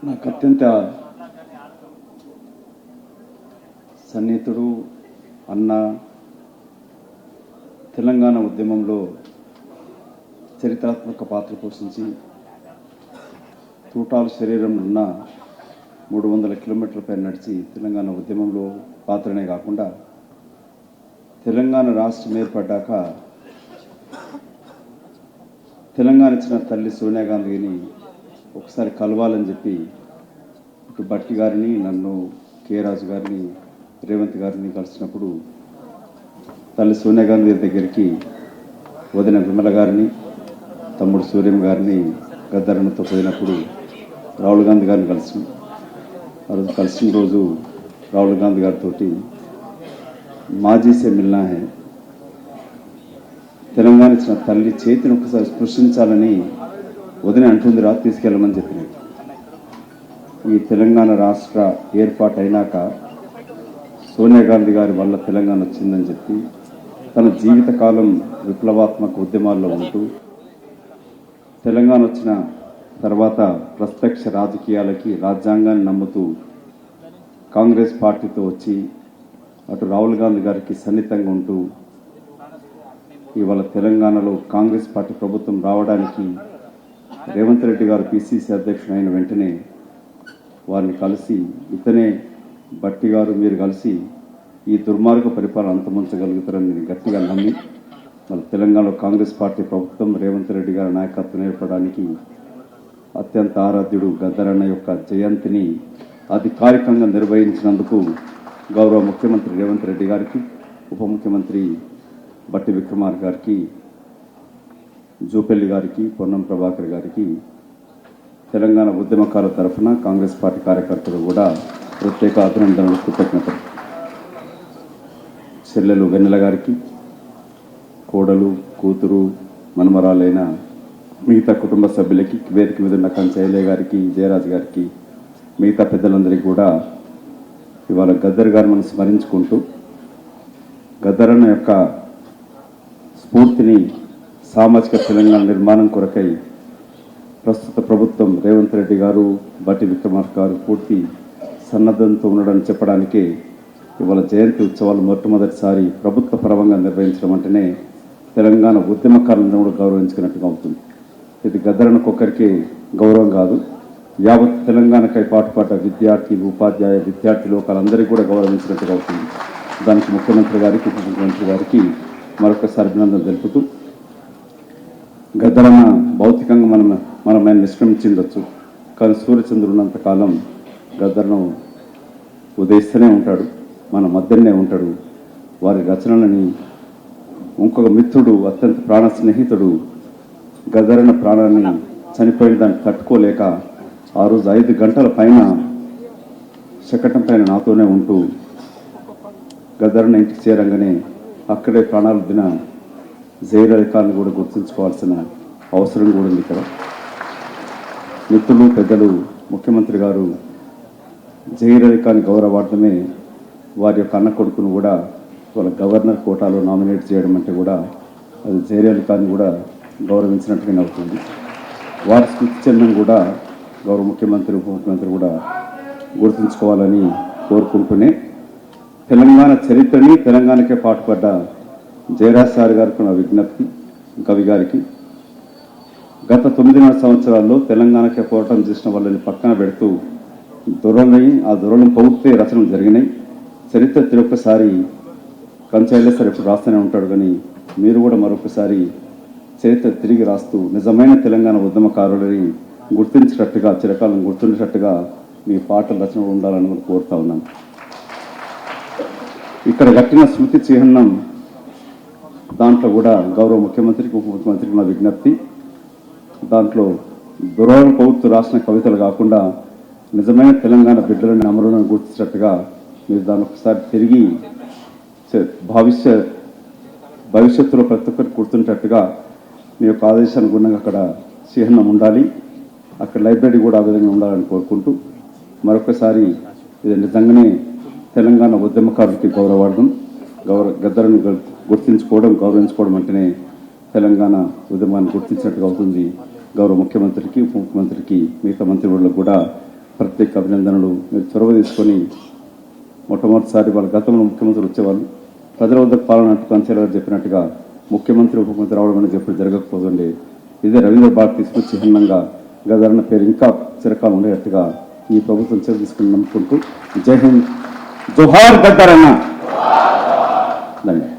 నాకు అత్యంత సన్నిహితుడు, అన్న, తెలంగాణ ఉద్యమంలో చరిత్రాత్మక పాత్ర పోషించి తూటాలు శరీరంలో ఉన్న 300 కిలోమీటర్ల పైన నడిచి తెలంగాణ ఉద్యమంలో పాత్రనే కాకుండా తెలంగాణ రాష్ట్రం ఏర్పడ్డాక తెలంగాణ ఇచ్చిన తల్లి సోనియా గాంధీని ఒకసారి కలవాలని చెప్పి ఇటు భట్టి గారిని, నన్ను, కే రాజు గారిని, రేవంత్ గారిని కలిసినప్పుడు తల్లి సోనియా గాంధీ దగ్గరికి వదిన విమల గారిని, తమ్ముడు సూర్యం గారిని గద్దరన్నతో పోయినప్పుడు రాహుల్ గాంధీ గారిని కలిసి ఆ రోజు కలిసిన రోజు రాహుల్ గాంధీ గారితో మాజీ సే మిల్నా హై, తెలంగాణ ఇచ్చిన తల్లి చేతిని ఒకసారి స్పృశించాలని వదిన అంటుంది, రా తీసుకెళ్ళమని చెప్పినాడు. ఈ తెలంగాణ రాష్ట్ర ఏర్పాటు అయినాక సోనియా గాంధీ గారి వల్ల తెలంగాణ వచ్చిందని చెప్పి తన జీవితకాలం విప్లవాత్మక ఉద్యమాల్లో ఉంటూ తెలంగాణ వచ్చిన తర్వాత ప్రత్యక్ష రాజకీయాలకి రాజ్యాంగాన్ని నమ్ముతూ కాంగ్రెస్ పార్టీతో వచ్చి అటు రాహుల్ గాంధీ గారికి సన్నిహితంగా ఉంటూ ఇవాళ తెలంగాణలో కాంగ్రెస్ పార్టీ ప్రభుత్వం రావడానికి రేవంత్ రెడ్డి గారు పిసిసి అధ్యక్షుడు అయిన వెంటనే వారిని కలిసి ఇతనే భట్టి గారు మీరు కలిసి ఈ దుర్మార్గ పరిపాలన అంతమొంచగలుగుతారని నేను గట్టిగా నమ్మి మన తెలంగాణలో కాంగ్రెస్ పార్టీ ప్రభుత్వం రేవంత్ రెడ్డి గారి నాయకత్వం ఏర్పడడానికి అత్యంత ఆరాధ్యుడు గద్దరన్న యొక్క జయంతిని అధికారికంగా నిర్వహించినందుకు గౌరవ ముఖ్యమంత్రి రేవంత్ రెడ్డి గారికి, ఉప ముఖ్యమంత్రి భట్టి విక్రమార్క గారికి, జూపల్లి గారికి, పొన్నం ప్రభాకర్ గారికి, తెలంగాణ ఉద్యమకారుల తరఫున కాంగ్రెస్ పార్టీ కార్యకర్తలు కూడా ప్రత్యేక అభినందనలు, కృతజ్ఞతలు. చెల్లెలు వెన్నెల గారికి, కోడలు, కూతురు, మనమరాలైన మిగతా కుటుంబ సభ్యులకి, వేదిక మీద ఉన్న కంచయ్య గారికి, జయరాజ్ గారికి, మిగతా పెద్దలందరికీ కూడా ఇవాళ గద్దర్ గారు మనం స్మరించుకుంటూ గద్దరన్న యొక్క స్ఫూర్తిని సామాజిక తెలంగాణ నిర్మాణం కొరకై ప్రస్తుత ప్రభుత్వం రేవంత్ రెడ్డి గారు, భట్టి విక్రమార్క గారు పూర్తి సన్నద్ధంతో ఉండడం చెప్పడానికే ఇవాళ జయంతి ఉత్సవాలు మొట్టమొదటిసారి ప్రభుత్వ పరంగా నిర్వహించడం అంటేనే తెలంగాణ ఉద్యమకారులను కూడా గౌరవించుకున్నట్టుగా అవుతుంది. ఇది గద్దరన్నకొక్కరికి గౌరవం కాదు, యావత్ తెలంగాణకై పాటుపడ్డ విద్యార్థి, ఉపాధ్యాయ, విద్యార్థి లోకాలందరికీ కూడా గౌరవించినట్టుగా అవుతుంది. దానికి ముఖ్యమంత్రి గారికి, ఉప ముఖ్యమంత్రి గారికి మరొకసారి అభినందనలు తెలుపుతూ, గద్దరన్న భౌతికంగా మనం ఆయన నిష్క్రమించిండొచ్చు, కానీ సూర్యచంద్రుడు ఉన్నంత కాలం గద్దరను ఉదయిస్తూనే ఉంటాడు, మన మధ్యనే ఉంటాడు. వారి రచనలని ఇంకొక మిత్రుడు, అత్యంత ప్రాణ స్నేహితుడు గద్దరన్న ప్రాణాన్ని చనిపోయిన దాన్ని తట్టుకోలేక ఆ రోజు 5 గంటల పైన శకటం పైన నాతోనే ఉంటూ గద్దరన్న ఇంటికి చేరంగానే అక్కడే ప్రాణాలు దిన జైలు అధికారులను కూడా గుర్తుంచుకోవాల్సిన అవసరం కూడా ఉంది. ఇక్కడ మిత్రులు, పెద్దలు, ముఖ్యమంత్రి గారు జైలు అధికారిని గౌరవార్థమే వారి యొక్క అన్న కొడుకును కూడా వాళ్ళ గవర్నర్ కోటాలో నామినేట్ చేయడం అంటే కూడా అది జైలు అధికారిని కూడా గౌరవించినట్టుగానే అవుతుంది. వారి స్మృతి చిహ్నం కూడా గౌరవ ముఖ్యమంత్రి, ఉప ముఖ్యమంత్రి కూడా గుర్తుంచుకోవాలని కోరుకుంటూనే తెలంగాణ చరిత్రని, తెలంగాణకే పాటుపడ్డ జయరాజ్ సార్ గారికి నా విజ్ఞప్తి, కవి గారికి, గత 9 సంవత్సరాల్లో తెలంగాణకే పోరాటం చేసిన వాళ్ళని పక్కన పెడుతూ దొరలని, ఆ దొరలను పౌర్తే రచనలు జరిగినాయి. చరిత్ర తిరొక్కసారి కంచయ్య సార్ ఎప్పుడు రాస్తూనే ఉంటాడు, కానీ మీరు కూడా మరొకసారి చరిత్ర తిరిగి రాస్తూ నిజమైన తెలంగాణ ఉద్యమకారులని గుర్తించేటట్టుగా, చిరకాలం గుర్తుండేటట్టుగా మీ పాటల రచన ఉండాలని కూడా కోరుతా ఉన్నాను. ఇక్కడ కట్టిన స్మృతి చిహ్నం దాంట్లో కూడా గౌరవ ముఖ్యమంత్రికి, ఉప ముఖ్యమంత్రికి నా విజ్ఞప్తి, దాంట్లో దొరల పౌర్తు రాసిన కవితలు కాకుండా నిజమైన తెలంగాణ బిడ్డలని, అమరులను గుర్తించేటట్టుగా మీరు దాన్ని ఒకసారి తిరిగి భవిష్యత్తులో ప్రతి ఒక్కరికి గుర్తుండేటట్టుగా మీ యొక్క ఆదేశానుగుణంగా అక్కడ చిహ్నం ఉండాలి. అక్కడ లైబ్రరీ కూడా ఆ విధంగా ఉండాలని కోరుకుంటూ మరొకసారి ఇది నిజంగానే తెలంగాణ ఉద్యమకారులకి గౌరవార్థం, గద్దరను గుర్తించుకోవడం, గౌరవించుకోవడం అంటేనే తెలంగాణ ఉద్యమాన్ని గుర్తించినట్టుగా అవుతుంది. గౌరవ ముఖ్యమంత్రికి, ఉప ముఖ్యమంత్రికి, మిగతా మంత్రివర్యులకు కూడా ప్రత్యేక అభినందనలు. మీరు చొరవ తీసుకొని మొట్టమొదటిసారి వాళ్ళ గతంలో ముఖ్యమంత్రి వచ్చేవాళ్ళు ప్రజల వద్దకు పాలన అంటూ కంచెల గారు చెప్పినట్టుగా ముఖ్యమంత్రి ఉప ముఖ్యమంత్రి రావడం అనేది ఎప్పుడు జరగకపోతుండే. ఇదే రవీంద్ర భారతి తీసుకొచ్చి చిహ్నంగా గదరన్న పేరు ఇంకా చిరకాలం ఉండేటట్టుగా ఈ ప్రభుత్వం చర్య తీసుకుని నమ్ముకుంటూ జై హింద్, జోహార్ గద్దరన్న. ధన్యవాదాలు.